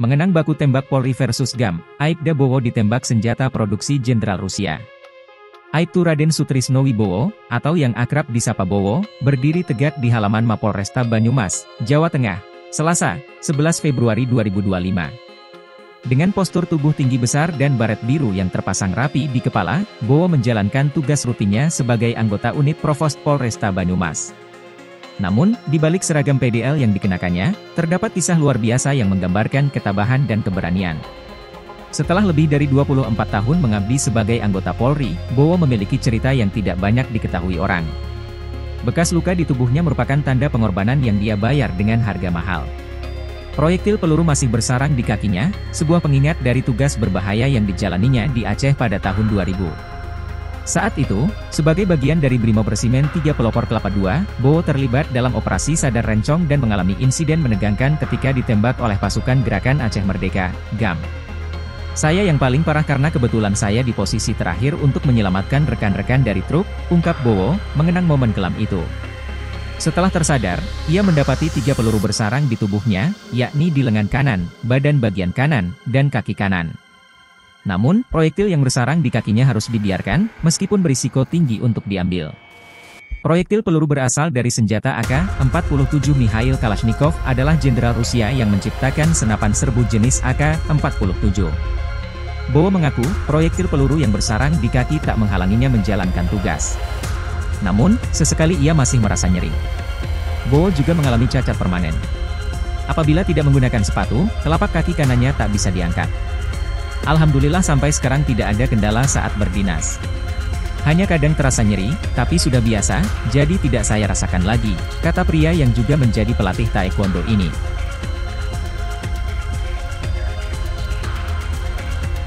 Mengenang baku tembak Polri versus GAM, Aibda Bowo ditembak senjata produksi Jenderal Rusia. Aibtu Raden Sutrisno Wibowo, atau yang akrab disapa Bowo, berdiri tegak di halaman Mapolresta Banyumas, Jawa Tengah, Selasa, 11 Februari 2025. Dengan postur tubuh tinggi besar dan baret biru yang terpasang rapi di kepala, Bowo menjalankan tugas rutinnya sebagai anggota unit Provos Polresta Banyumas. Namun, di balik seragam PDL yang dikenakannya, terdapat kisah luar biasa yang menggambarkan ketabahan dan keberanian. Setelah lebih dari 24 tahun mengabdi sebagai anggota Polri, Bowo memiliki cerita yang tidak banyak diketahui orang. Bekas luka di tubuhnya merupakan tanda pengorbanan yang dia bayar dengan harga mahal. Proyektil peluru masih bersarang di kakinya, sebuah pengingat dari tugas berbahaya yang dijalaninya di Aceh pada tahun 2000. Saat itu, sebagai bagian dari Brimob Resimen 3 Pelopor Kelapa II, Bowo terlibat dalam operasi Sadar Rencong dan mengalami insiden menegangkan ketika ditembak oleh pasukan Gerakan Aceh Merdeka, GAM. Saya yang paling parah karena kebetulan saya di posisi terakhir untuk menyelamatkan rekan-rekan dari truk, ungkap Bowo, mengenang momen kelam itu. Setelah tersadar, ia mendapati 3 peluru bersarang di tubuhnya, yakni di lengan kanan, badan bagian kanan, dan kaki kanan. Namun, proyektil yang bersarang di kakinya harus dibiarkan, meskipun berisiko tinggi untuk diambil. Proyektil peluru berasal dari senjata AK-47 Mikhail Kalashnikov adalah jenderal Rusia yang menciptakan senapan serbu jenis AK-47. Bowo mengaku, proyektil peluru yang bersarang di kaki tak menghalanginya menjalankan tugas. Namun, sesekali ia masih merasa nyeri. Bowo juga mengalami cacat permanen. Apabila tidak menggunakan sepatu, telapak kaki kanannya tak bisa diangkat. Alhamdulillah sampai sekarang tidak ada kendala saat berdinas. Hanya kadang terasa nyeri, tapi sudah biasa, jadi tidak saya rasakan lagi, kata pria yang juga menjadi pelatih taekwondo ini.